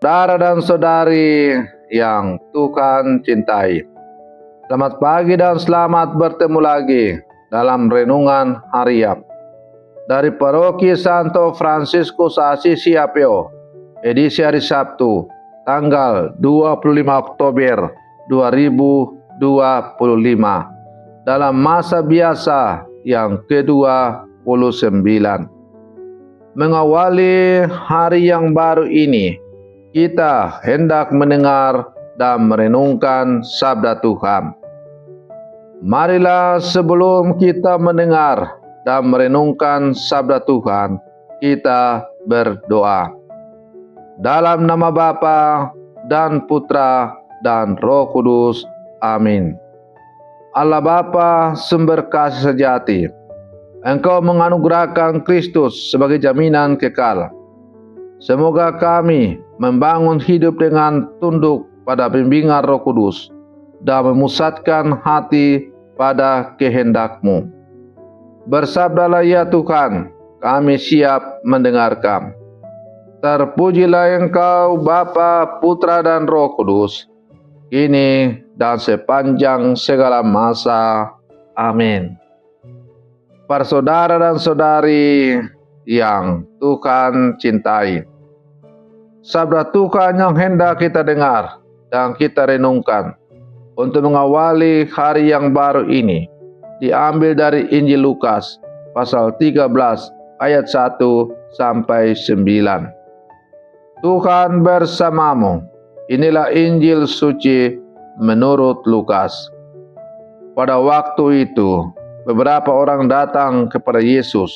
Saudara dan saudari yang Tuhan cintai, selamat pagi dan selamat bertemu lagi dalam renungan harian dari Paroki Santo Fransiskus Assisi Apeo, edisi hari Sabtu, tanggal 25 Oktober 2025, dalam masa biasa yang ke-29. Mengawali hari yang baru ini, kita hendak mendengar dan merenungkan sabda Tuhan. Marilah sebelum kita mendengar dan merenungkan sabda Tuhan, kita berdoa. Dalam nama Bapa dan Putra dan Roh Kudus. Amin. Allah Bapa, sumber kasih sejati, Engkau menganugerahkan Kristus sebagai jaminan kekal. Semoga kami membangun hidup dengan tunduk pada bimbingan Roh Kudus dan memusatkan hati pada kehendak-Mu. Bersabdalah ya Tuhan, kami siap mendengarkan. Terpujilah Engkau Bapa, Putra dan Roh Kudus, kini dan sepanjang segala masa. Amin. Para saudara dan saudari yang Tuhan cintai, sabda Tuhan yang hendak kita dengar dan kita renungkan untuk mengawali hari yang baru ini diambil dari Injil Lukas pasal 13 ayat 1 sampai 9. Tuhan bersamamu. Inilah Injil suci menurut Lukas. Pada waktu itu, beberapa orang datang kepada Yesus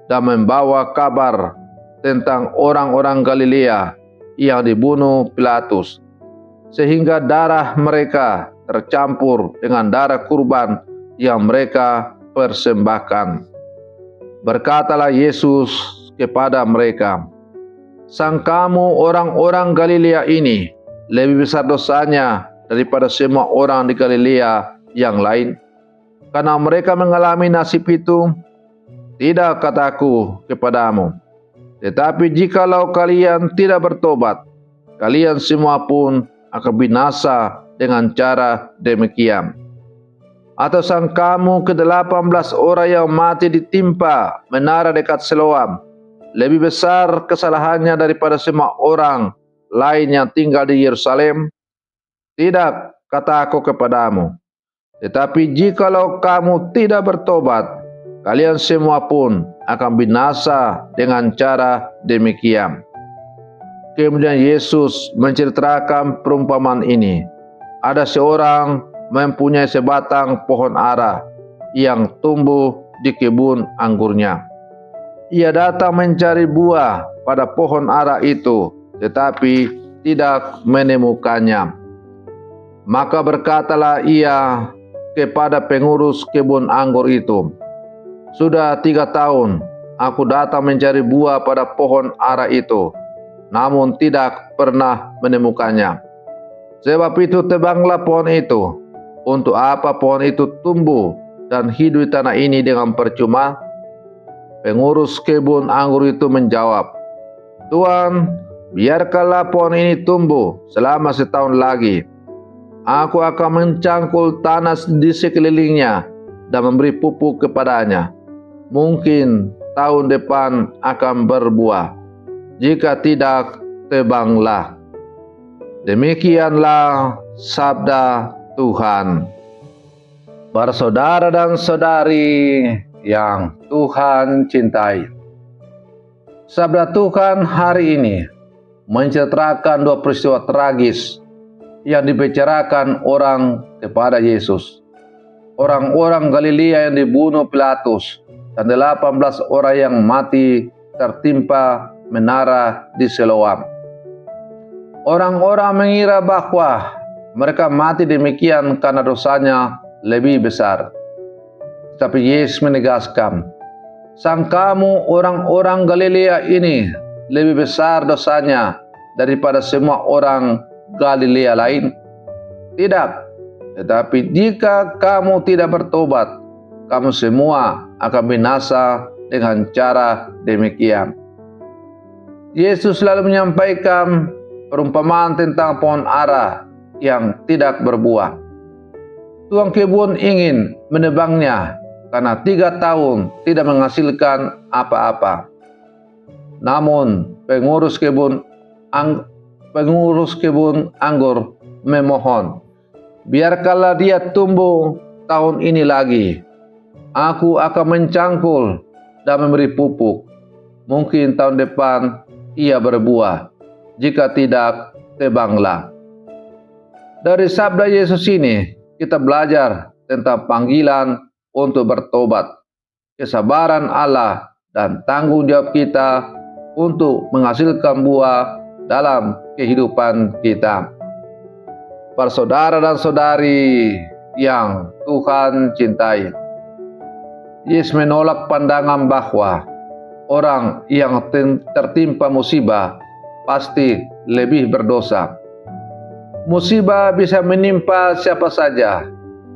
dan membawa kabar tentang orang-orang Galilea yang dibunuh Pilatus, sehingga darah mereka tercampur dengan darah kurban yang mereka persembahkan. Berkatalah Yesus kepada mereka, "Sangkamu orang-orang Galilea ini lebih besar dosanya daripada semua orang di Galilea yang lain, karena mereka mengalami nasib itu? Tidak, kataku kepadamu. Tetapi jikalau kalian tidak bertobat, kalian semua pun akan binasa dengan cara demikian. Atau sangkamu ke-18 orang yang mati ditimpa menara dekat Siloam lebih besar kesalahannya daripada semua orang lain yang tinggal di Yerusalem? Tidak, kataku kepadamu. Tetapi jikalau kamu tidak bertobat, kalian semua pun akan binasa dengan cara demikian." Kemudian Yesus menceritakan perumpamaan ini. Ada seorang mempunyai sebatang pohon ara yang tumbuh di kebun anggurnya. Ia datang mencari buah pada pohon ara itu, tetapi tidak menemukannya. Maka berkatalah ia kepada pengurus kebun anggur itu, "Sudah 3 tahun aku datang mencari buah pada pohon ara itu, namun tidak pernah menemukannya. Sebab itu tebanglah pohon itu. Untuk apa pohon itu tumbuh dan hidup di tanah ini dengan percuma?" Pengurus kebun anggur itu menjawab, "Tuan, biarkanlah pohon ini tumbuh selama 1 tahun lagi. Aku akan mencangkul tanah di sekelilingnya dan memberi pupuk kepadanya. Mungkin tahun depan akan berbuah. Jika tidak, tebanglah." Demikianlah sabda Tuhan. Para saudara dan saudari yang Tuhan cintai, sabda Tuhan hari ini menceritakan 2 peristiwa tragis yang dibicarakan orang kepada Yesus. Orang-orang Galilea yang dibunuh Pilatus dan 18 orang yang mati tertimpa menara di Siloam. Orang-orang mengira bahwa mereka mati demikian karena dosanya lebih besar. Tapi Yesus menegaskan, "Sangkamu orang-orang Galilea ini lebih besar dosanya daripada semua orang Galilea lain? Tidak, tetapi jika kamu tidak bertobat, kamu semua akan binasa dengan cara demikian." Yesus selalu menyampaikan perumpamaan tentang pohon ara yang tidak berbuah. Tuang kebun ingin menebangnya karena 3 tahun tidak menghasilkan apa-apa. Namun pengurus kebun anggur memohon, biarkanlah dia tumbuh tahun ini lagi. Aku akan mencangkul dan memberi pupuk. Mungkin tahun depan ia berbuah. Jika tidak, tebanglah. Dari sabda Yesus ini, kita belajar tentang panggilan untuk bertobat, kesabaran Allah, dan tanggung jawab kita untuk menghasilkan buah dalam kehidupan kita. Para saudara dan saudari yang Tuhan cintai, Yesus menolak pandangan bahwa orang yang tertimpa musibah pasti lebih berdosa. Musibah bisa menimpa siapa saja.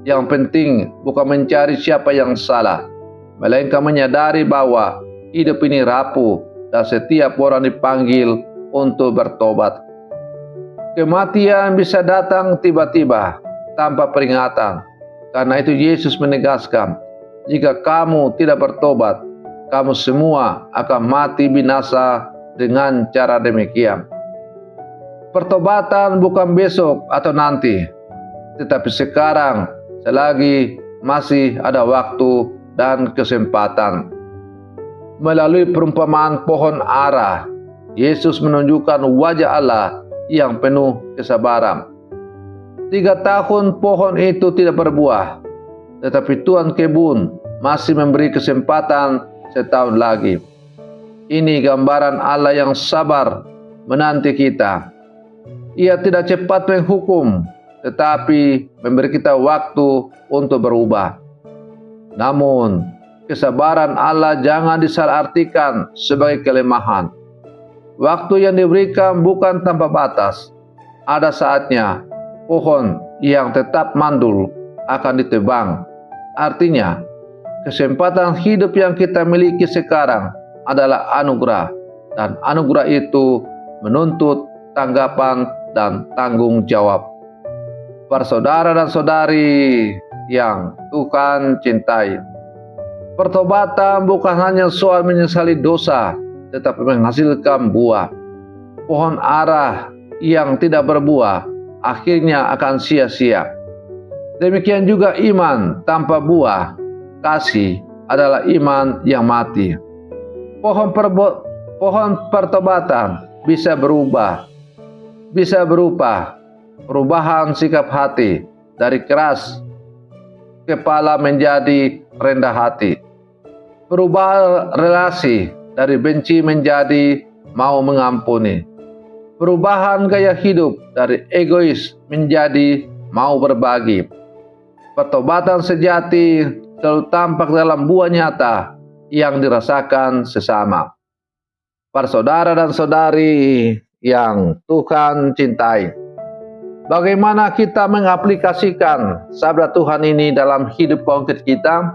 Yang penting bukan mencari siapa yang salah, melainkan menyadari bahwa hidup ini rapuh dan setiap orang dipanggil untuk bertobat. Kematian bisa datang tiba-tiba tanpa peringatan. Karena itu Yesus menegaskan, jika kamu tidak bertobat, kamu semua akan mati binasa dengan cara demikian. Pertobatan bukan besok atau nanti, tetapi sekarang selagi masih ada waktu dan kesempatan. Melalui perumpamaan pohon ara, Yesus menunjukkan wajah Allah yang penuh kesabaran. 3 tahun pohon itu tidak berbuah, tetapi Tuan kebun masih memberi kesempatan setahun lagi. Ini gambaran Allah yang sabar menanti kita. Ia tidak cepat menghukum, tetapi memberi kita waktu untuk berubah. Namun, kesabaran Allah jangan disalahartikan sebagai kelemahan. Waktu yang diberikan bukan tanpa batas. Ada saatnya pohon yang tetap mandul akan ditebang. Artinya, kesempatan hidup yang kita miliki sekarang adalah anugerah, dan anugerah itu menuntut tanggapan dan tanggung jawab. Para saudara dan saudari yang Tuhan cintai, pertobatan bukan hanya soal menyesali dosa, tetapi menghasilkan buah. Pohon ara yang tidak berbuah akhirnya akan sia-sia. Demikian juga iman tanpa buah kasih adalah iman yang mati. Pohon pertobatan bisa berupa perubahan sikap hati dari keras kepala menjadi rendah hati. Perubahan relasi dari benci menjadi mau mengampuni. Perubahan gaya hidup dari egois menjadi mau berbagi. Pertobatan sejati selalu tampak dalam buah nyata yang dirasakan sesama. Para saudara dan saudari yang Tuhan cintai, bagaimana kita mengaplikasikan sabda Tuhan ini dalam hidup konkret kita?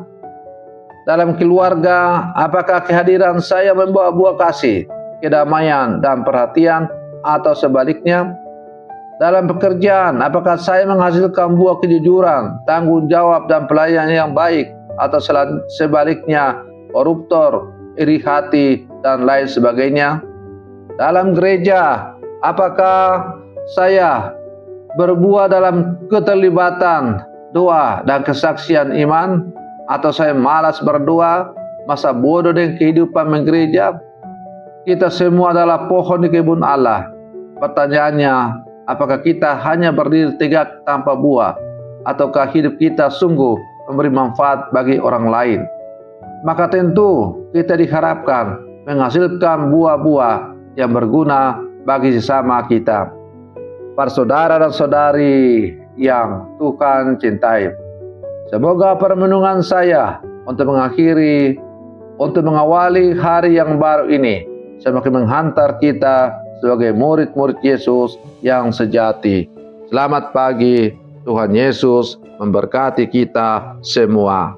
Dalam keluarga, apakah kehadiran saya membawa buah kasih, kedamaian, dan perhatian, atau sebaliknya? Dalam pekerjaan, apakah saya menghasilkan buah kejujuran, tanggung jawab, dan pelayanan yang baik, atau sebaliknya, koruptor, iri hati, dan lain sebagainya? Dalam gereja, apakah saya berbuah dalam keterlibatan doa dan kesaksian iman, atau saya malas berdoa, masa bodoh dengan kehidupan menggereja? Kita semua adalah pohon di kebun Allah. Pertanyaannya, apakah kita hanya berdiri tegak tanpa buah, ataukah hidup kita sungguh memberi manfaat bagi orang lain? Maka tentu kita diharapkan menghasilkan buah-buah yang berguna bagi sesama kita. Para saudara dan saudari yang Tuhan cintai, semoga permenungan saya untuk mengawali hari yang baru ini semakin menghantar kita sebagai murid-murid Yesus yang sejati. Selamat pagi, Tuhan Yesus memberkati kita semua.